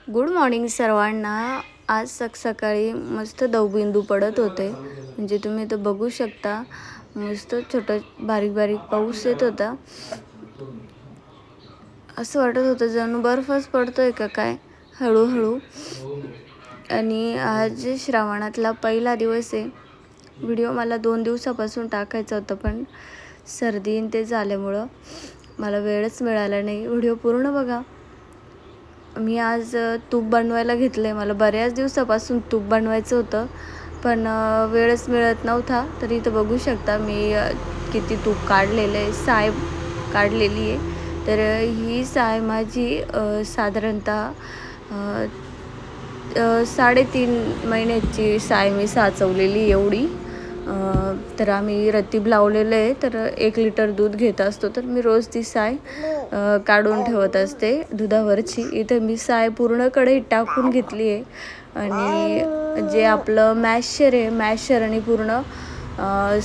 Good morning सर्वांना। आज सकाळी मस्त दवबिंदू पडत होते, म्हणजे तुम्ही तर बघू शकता। मस्त छोटा बारीक बारीक पाऊस येत होता। असं वाटत होतं जणू बर्फच पडतोय का काय हळूहळू। आणि आज श्रावणातला पहिला दिवस आहे। व्हिडिओ मला 2 दिवसापासून टाकायचा होता, पण सर्दी ते झाल्यामुळं मला वेळच मिळाला नाही। व्हिडिओ पूर्ण बघा। मी आज तूप बनवायला घेतलं आहे। मला बऱ्याच दिवसापासून तूप बनवायचं होतं, पण वेळच मिळत नव्हता। तर इथं बघू शकता मी किती तूप काढलेलं आहे, साय काढलेली आहे। तर ही साय माझी साधारणतः 3.5 महिन्याची साय मी साचवलेली एवढी। तर आम्ही रतीब लावलेलं आहे, तर 1 लिटर दूध घेत असतो। तर मी रोज ती साय काढून ठेवत असते दुधावरची। इथे मी साय पूर्ण कढईत टाकून घेतली आहे, आणि जे आपलं मॅशर आहे, मॅशरने पूर्ण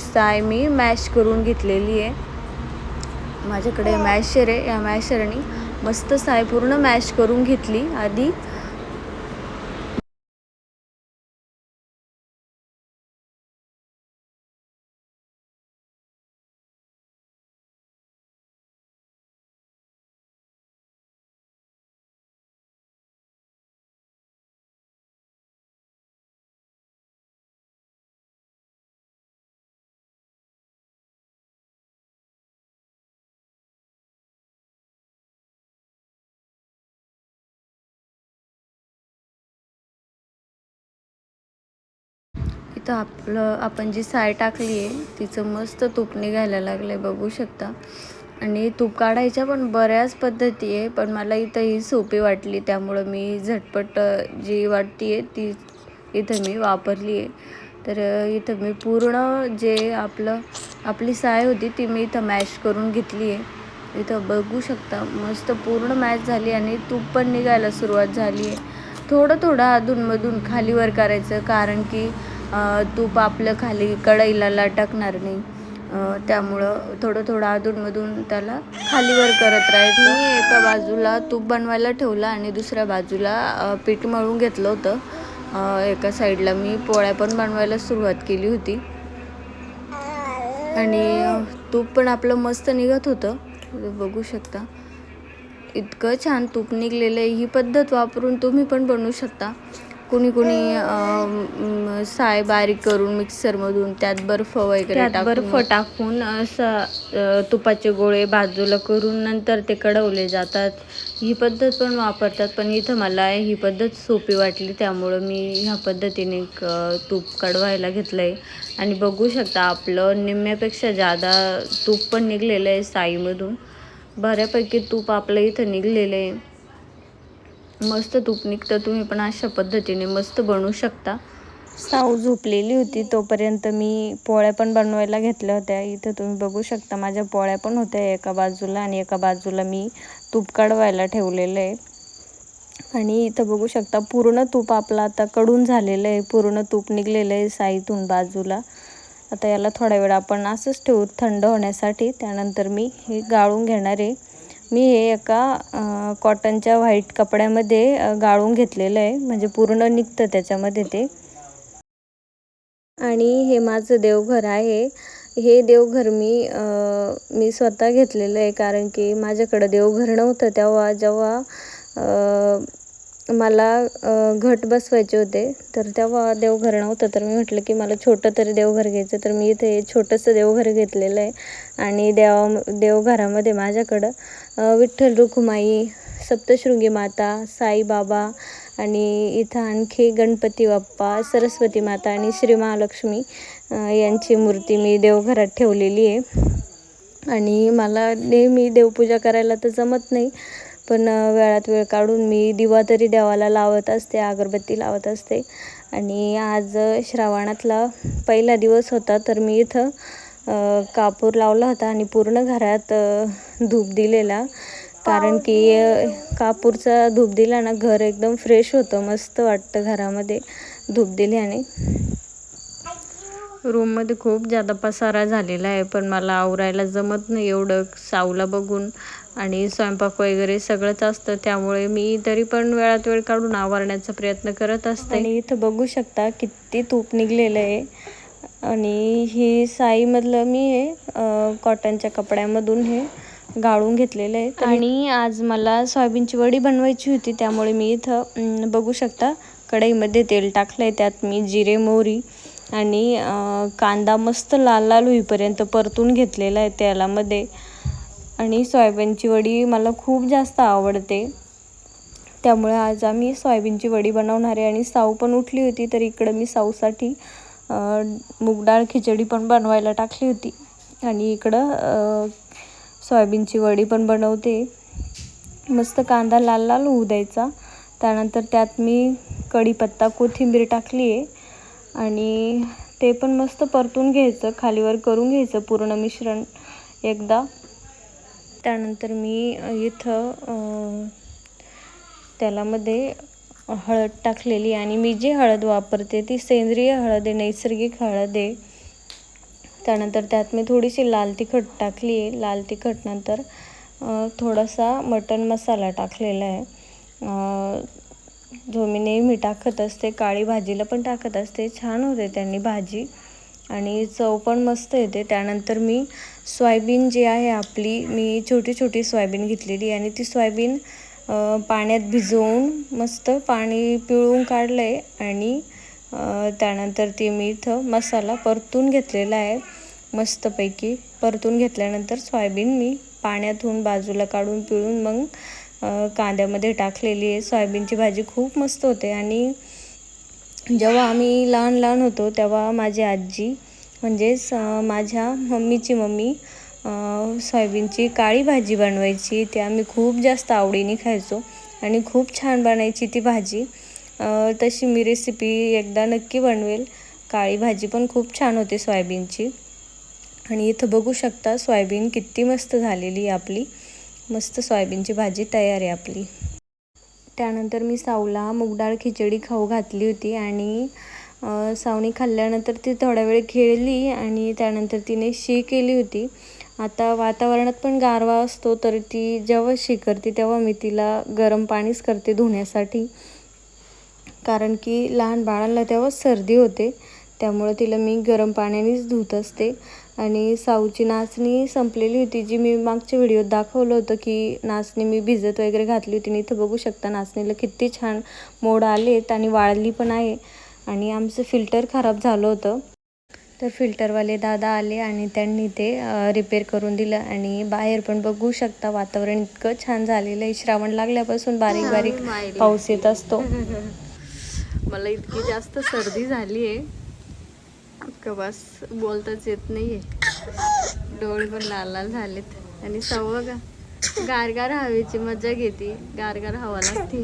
साय मी मॅश करून घेतलेली आहे। माझ्याकडे मॅशर आहे, या मॅशरने मस्त साय पूर्ण मॅश करून घेतली आधी। इथं आपण जी साय टाकली आहे तिचं मस्त तूप निघायला लागलं आहे, बघू शकता। आणि तूप काढायच्या पण बऱ्याच पद्धती आहे, पण मला इथं ही सोपी वाटली, त्यामुळं मी झटपट जी वाटते आहे ती इथं मी वापरली आहे। तर इथं मी पूर्ण जे आपली साय होती ती मी इथं मॅश करून घेतली आहे। इथं बघू शकता मस्त पूर्ण मॅश झाली, आणि तूप पण निघायला सुरुवात झाली आहे। थोडं थोडं अधूनमधून खालीवर करायचं, कारण की तूप आपलं खाली कढईला लटकणार नाही। त्यामुळं थोडं थोडं अधूनमधून त्याला खालीवर करत राहायचं। मी एका बाजूला तूप बनवायला ठेवलं आणि दुसऱ्या बाजूला पीठ मळून घेतलं होतं। एका साईडला मी पोळ्या पण बनवायला सुरुवात केली होती, आणि तूप पण आपलं मस्त निघत होतं, बघू शकता। इतकं छान तूप निघलेलं आहे। ही पद्धत वापरून तुम्ही पण बनवू शकता। कुणी साय बारीक करून मिक्सरमधून त्यात बर्फ वगैरे टाकून तुपाचे गोळे बाजूला करून नंतर ते कढवले जातात। ही पद्धत पण वापरतात, पण इथं मला ही पद्धत सोपी वाटली, त्यामुळं मी ह्या पद्धतीने तूप कढवायला घेतलं आहे। आणि बघू शकता आपलं निम्म्यापेक्षा जादा तूप पण निघलेलं आहे साईमधून। बऱ्यापैकी तूप आपलं इथं निघलेलं आहे, मस्त तूप निघतं। तुम्ही पण अशा पद्धतीने मस्त बनवू शकता। साऊ झोपलेली होती तोपर्यंत मी पोळ्या पण बनवायला घेतल्या होत्या। इथं तुम्ही बघू शकता माझ्या पोळ्या पण होत्या एका बाजूला, आणि एका बाजूला मी तूप काढवायला ठेवलेलं आहे। आणि इथं बघू शकता पूर्ण तूप आपलं आता कडून झालेलं आहे, पूर्ण तूप निघलेलं आहे साईतून बाजूला। आता याला थोडा वेळ आपण असंच ठेवू थंड होण्यासाठी, त्यानंतर मी हे गाळून घेणार आहे। मी हे एका कॉटनच्या व्हाईट कपड्यामध्ये गाळून घेतलेलं आहे, म्हणजे पूर्ण निघतं त्याच्यामध्ये ते। आणि हे माझं देवघर आहे। हे देवघर मी स्वतः घेतलेलं आहे, कारण की माझ्याकडं देवघर नव्हतं तेव्हा। जेव्हा मला घट बसवायचे होते, तर तेव्हा देवघर नव्हतं, तर मी म्हटलं की मला छोटं तरी देवघर घ्यायचं। तर मी इथे छोटंसं देवघर घेतलेलं आहे। आणि देवघरामध्ये माझ्याकडं विठ्ठल रुक्माई, सप्तशृंगी माता, साईबाबा, आणि इथं आणखी गणपती बाप्पा, सरस्वती माता आणि श्री महालक्ष्मी यांची मूर्ती मी देवघरात ठेवलेली आहे। आणि मला नेहमी देवपूजा करायला तर जमत नाही, पण वेळात वेळ काढून मी दिवा तरी देवाला लावत असते, अगरबत्ती लावत असते। आणि आज श्रावणातला पहिला दिवस होता, तर मी इथं कापूर लावला होता आणि पूर्ण घरात धूप दिलेला, कारण की कापूरचा धूप दिला ना घर एकदम फ्रेश होतं, मस्त वाटतं घरामध्ये धूप दिल्याने। रूममध्ये खूप जादा पसारा झालेला आहे, पण मला आवरायला जमत नाही एवढं साऊला बघून. आणि स्वयंपाक वगैरे सगळंच असतं, त्यामुळे मी तरी पण वेळात वेळ काढून आवरण्याचा प्रयत्न करत असते. आणि इथं बघू शकता किती तूप निघलेलं आहे. आणि ही साईमधलं मी हे कॉटनच्या कपड्यामधून हे गाळून घेतलेलं आहे. आणि आज मला सोयाबीनची वडी बनवायची होती, त्यामुळे मी इथं बघू शकता कढईमध्ये तेल टाकलं आहे. त्यात मी जिरे, मोहरी आणि कांदा मस्त लाल लाल होईपर्यंत परतून घेतलेला आहे तेलामध्ये. आणि सोयाबीनची वडी मला खूप जास्त आवडते, त्यामुळे आज आम्ही सोयाबीनची वडी बनवणार आहे. आणि साऊ पण उठली होती, तर इकडं मी साऊसाठी मूग डाळ खिचडी पण बनवायला टाकली होती. आणि इकडं सोयाबीनची वडी पण बनवते. मस्त कांदा लाल लाल होऊ द्यायचा. त्यानंतर त्यात मी कढीपत्ता, कोथिंबीर टाकली आहे आणि ते पण मस्त परतून घ्यायचं, खालीवर करून घ्यायचं पूर्ण मिश्रण एकदा. त्यानंतर मी इथं त्यालामध्ये हळद टाकलेली. आणि मी जी हळद वापरते ती सेंद्रिय हळद आहे, नैसर्गिक हळद आहे. त्यानंतर त्यात मी थोडीशी लाल तिखट टाकली आहे. लाल तिखट नंतर थोडासा मटण मसाला टाकलेला आहे, जो मी नेहमी टाकत असते. काळी भाजीला पण टाकत असते, छान होते त्यांनी भाजी आणि चव पण मस्त येते. त्यानंतर मी सोयाबीन जी आहे आपली, मी छोटी छोटी सोयाबीन घेतलेली आणि ती सोयाबीन पाण्यात भिजवून मस्त पाणी पिळून काढलं आहे. आणि त्यानंतर ती मी इथं मसाला परतून घेतलेला आहे. मस्तपैकी परतून घेतल्यानंतर सोयाबीन मी पाण्यातून बाजूला काढून पिळून मग कांद्यामध्ये टाकलेली आहे. सोयाबीनची भाजी खूप मस्त होते. आणि जेव्हा आम्ही लहान लहान होतो तेव्हा माझी आजी, म्हणजेच माझ्या मम्मीची मम्मी, सोयाबीनची काळी भाजी बनवायची. ती आम्ही खूप जास्त आवडीने खायचो आणि खूप छान बनायची ती भाजी. तशी मी रेसिपी एकदा नक्की बनवेल. काळी भाजी पण खूप छान होते सोयाबीनची. आणि इथं बघू शकता सोयाबीन किती मस्त झालेली आहे आपली. मस्त सोयाबीनची भाजी तयार आहे आपली. त्यानंतर मी साऊला मूग डाळ खिचडी खाऊ घातली होती आणि साऊने खाल्ल्यानंतर ती थोडा वेळ खेळली आणि त्यानंतर तिने शी केली होती. आता वातावरणात पण गारवा असतो, तर ती जेव्हा शी करते तेव्हा मी तिला गरम पाणीच करते धुण्यासाठी, कारण की लहान बाळांना तेव्हा सर्दी होते, त्यामुळे तिला मी गरम पाण्यानेच धुत असते. आणि साऊची नाचणी संपलेली होती, जी मी मागच्या व्हिडिओत दाखवलं होतं की नाचणी मी भिजत वगैरे घातली होती. आणि इथं बघू शकता नाचणीला किती छान मोड आलेत आणि वाळली पण आहे. आणि आमचं फिल्टर खराब झालं होतं, तर फिल्टरवाले दादा आले आणि त्यांनी ते रिपेअर करून दिलं. आणि बाहेर पण बघू शकता वातावरण इतकं छान झालेलं आहे. श्रावण लागल्यापासून बारीक बारीक पाऊस येत असतो. मला इतकी जास्त सर्दी झाली आहे का बस बोलताच येत नाही आहे. डोळे पण लाल लाल झालेत. आणि सव बघा गारगार हवेची मजा घेते, गारगार हवा लागते.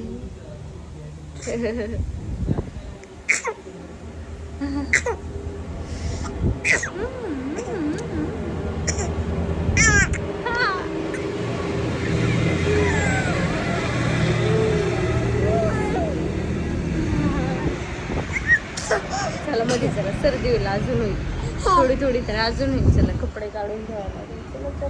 चला मध्ये जरा सर्दी होईल, अजून होईल थोडी थोडी, तर अजून होईल. चला कपडे काढून घ्यावं लागेल. चला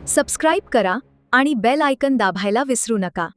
सबस्क्राईब करा आणि बेल आयकन दाबायला विसरू नका.